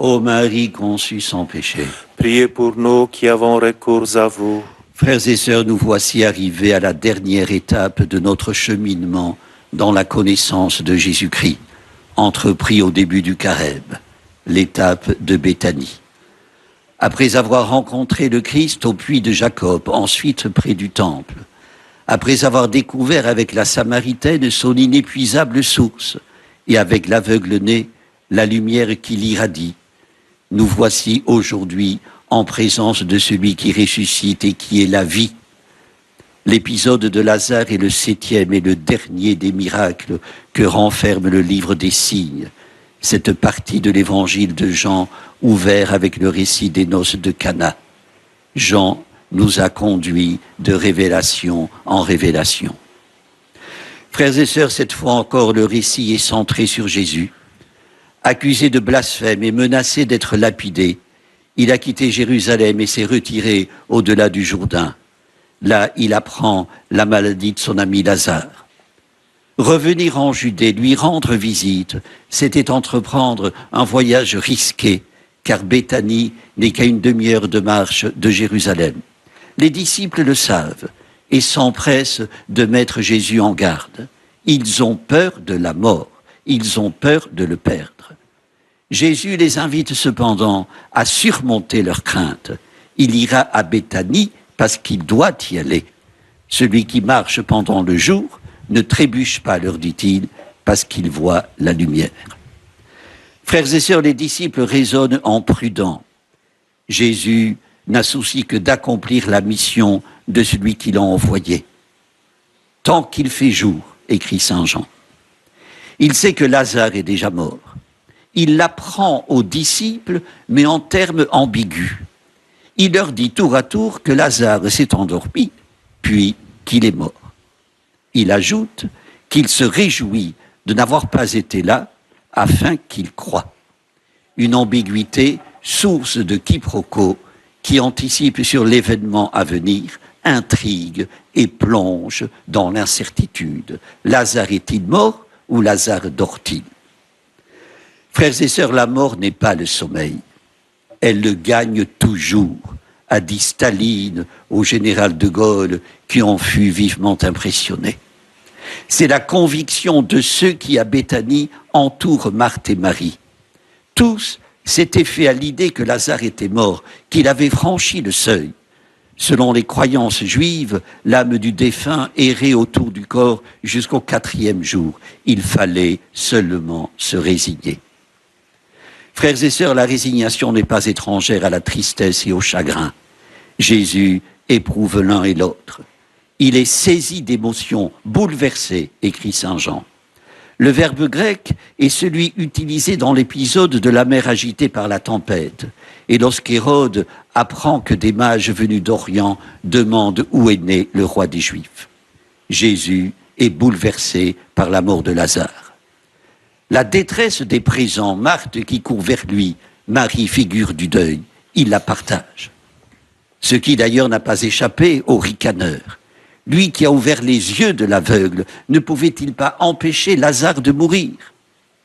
Ô Marie conçue sans péché. Priez pour nous qui avons recours à vous. Frères et sœurs, nous voici arrivés à la dernière étape de notre cheminement dans la connaissance de Jésus-Christ, entrepris au début du Carême, l'étape de Béthanie. Après avoir rencontré le Christ au puits de Jacob, ensuite près du temple, après avoir découvert avec la Samaritaine son inépuisable source et avec l'aveugle-né la lumière qui l'irradie, nous voici aujourd'hui en présence de celui qui ressuscite et qui est la vie. L'épisode de Lazare est le 7e et le dernier des miracles que renferme le livre des signes, cette partie de l'évangile de Jean ouvert avec le récit des noces de Cana. Jean nous a conduits de révélation en révélation. Frères et sœurs, cette fois encore, le récit est centré sur Jésus. Accusé de blasphème et menacé d'être lapidé, il a quitté Jérusalem et s'est retiré au-delà du Jourdain. Là, il apprend la maladie de son ami Lazare. Revenir en Judée, lui rendre visite, c'était entreprendre un voyage risqué, car Béthanie n'est qu'à une demi-heure de marche de Jérusalem. Les disciples le savent et s'empressent de mettre Jésus en garde. Ils ont peur de la mort, ils ont peur de le perdre. Jésus les invite cependant à surmonter leurs craintes. Il ira à Béthanie parce qu'il doit y aller. Celui qui marche pendant le jour ne trébuche pas, leur dit-il, parce qu'il voit la lumière. Frères et sœurs, les disciples raisonnent en prudents. Jésus n'a souci que d'accomplir la mission de celui qui l'a envoyé. Tant qu'il fait jour, écrit saint Jean. Il sait que Lazare est déjà mort. Il l'apprend aux disciples, mais en termes ambigus. Il leur dit tour à tour que Lazare s'est endormi, puis qu'il est mort. Il ajoute qu'il se réjouit de n'avoir pas été là, afin qu'il croie. Une ambiguïté, source de quiproquos, qui anticipe sur l'événement à venir, intrigue et plonge dans l'incertitude. Lazare est-il mort ou Lazare dort-il? Frères et sœurs, la mort n'est pas le sommeil. Elle le gagne toujours, a dit Staline au général de Gaulle, qui en fut vivement impressionné. C'est la conviction de ceux qui, à Béthanie, entourent Marthe et Marie. Tous s'étaient fait à l'idée que Lazare était mort, qu'il avait franchi le seuil. Selon les croyances juives, l'âme du défunt errait autour du corps jusqu'au 4e jour. Il fallait seulement se résigner. Frères et sœurs, la résignation n'est pas étrangère à la tristesse et au chagrin. Jésus éprouve l'un et l'autre. Il est saisi d'émotions, bouleversé, écrit saint Jean. Le verbe grec est celui utilisé dans l'épisode de la mer agitée par la tempête. Et lorsqu'Hérode apprend que des mages venus d'Orient demandent où est né le roi des Juifs. Jésus est bouleversé par la mort de Lazare. La détresse des présents, Marthe qui court vers lui, Marie, figure du deuil, il la partage. Ce qui d'ailleurs n'a pas échappé au ricaneur. Lui qui a ouvert les yeux de l'aveugle, ne pouvait-il pas empêcher Lazare de mourir?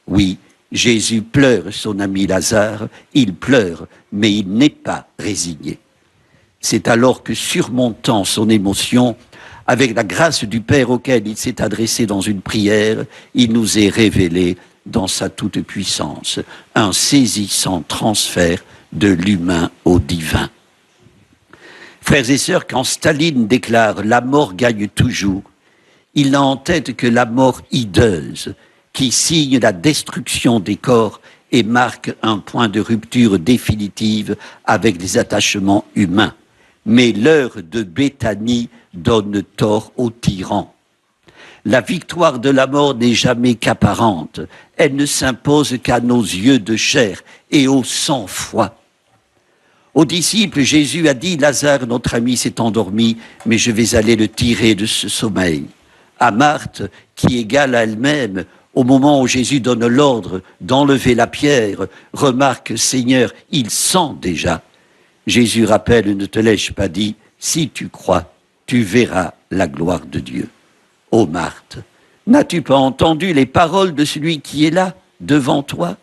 Oui, Jésus pleure son ami Lazare, il pleure, mais il n'est pas résigné. C'est alors que, surmontant son émotion, avec la grâce du Père auquel il s'est adressé dans une prière, il nous est révélé dans sa toute-puissance, un saisissant transfert de l'humain au divin. Frères et sœurs, quand Staline déclare « la mort gagne toujours », il n'a en tête que la mort hideuse, qui signe la destruction des corps et marque un point de rupture définitive avec les attachements humains. Mais l'heure de Béthanie donne tort aux tyrans. La victoire de la mort n'est jamais qu'apparente. Elle ne s'impose qu'à nos yeux de chair et au sang-froid. Aux disciples, Jésus a dit « Lazare, notre ami, s'est endormi, mais je vais aller le tirer de ce sommeil ». À Marthe, qui égale à elle-même, au moment où Jésus donne l'ordre d'enlever la pierre, remarque « Seigneur, il sent déjà ». Jésus rappelle « Ne te l'ai-je pas dit, si tu crois, tu verras la gloire de Dieu ». Ô Marthe, n'as-tu pas entendu les paroles de celui qui est là, devant toi?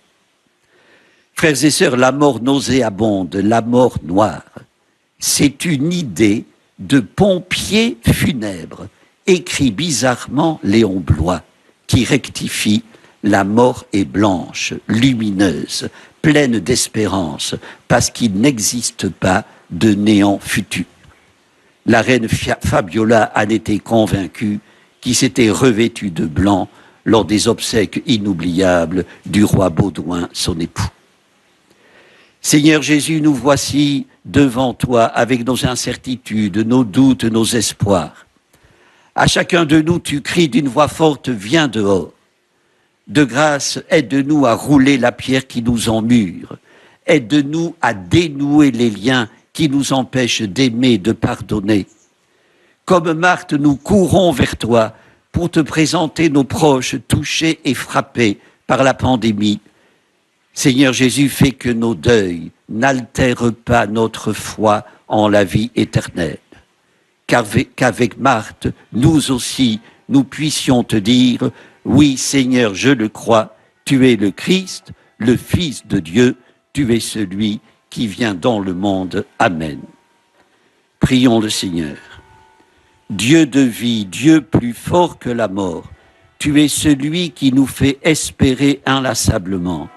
Frères et sœurs, la mort nauséabonde, la mort noire, c'est une idée de pompier funèbre, écrit bizarrement Léon Bloy, qui rectifie: la mort est blanche, lumineuse, pleine d'espérance, parce qu'il n'existe pas de néant futur. La reine Fabiola en était convaincue, qui s'était revêtue de blanc lors des obsèques inoubliables du roi Baudouin, son époux. Seigneur Jésus, nous voici devant toi avec nos incertitudes, nos doutes, nos espoirs. À chacun de nous, tu cries d'une voix forte: viens dehors. De grâce, aide-nous à rouler la pierre qui nous emmure. Aide-nous à dénouer les liens qui nous empêchent d'aimer, de pardonner. Comme Marthe, nous courons vers toi pour te présenter nos proches touchés et frappés par la pandémie. Seigneur Jésus, fais que nos deuils n'altèrent pas notre foi en la vie éternelle. Qu'avec Marthe, nous aussi, nous puissions te dire: oui, Seigneur, je le crois, tu es le Christ, le Fils de Dieu, tu es celui qui vient dans le monde. Amen. Prions le Seigneur. Dieu de vie, Dieu plus fort que la mort, tu es celui qui nous fait espérer inlassablement.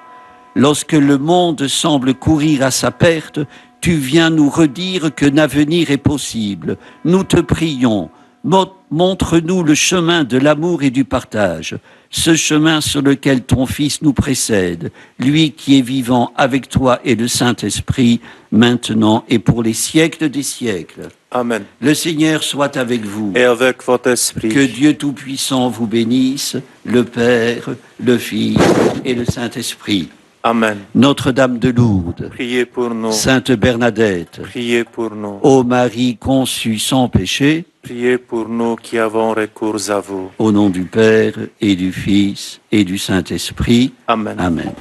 Lorsque le monde semble courir à sa perte, tu viens nous redire qu'un avenir est possible. Nous te prions, montre-nous le chemin de l'amour et du partage, ce chemin sur lequel ton Fils nous précède, lui qui est vivant avec toi et le Saint-Esprit, maintenant et pour les siècles des siècles. Amen. Le Seigneur soit avec vous. Et avec votre esprit. Que Dieu Tout-Puissant vous bénisse, le Père, le Fils et le Saint-Esprit. Amen. Notre-Dame de Lourdes, Priez pour nous. Sainte Bernadette, Priez pour nous. ô Marie conçue sans péché, Priez pour nous qui avons recours à vous. au nom du Père et du Fils et du Saint-Esprit. Amen. Amen.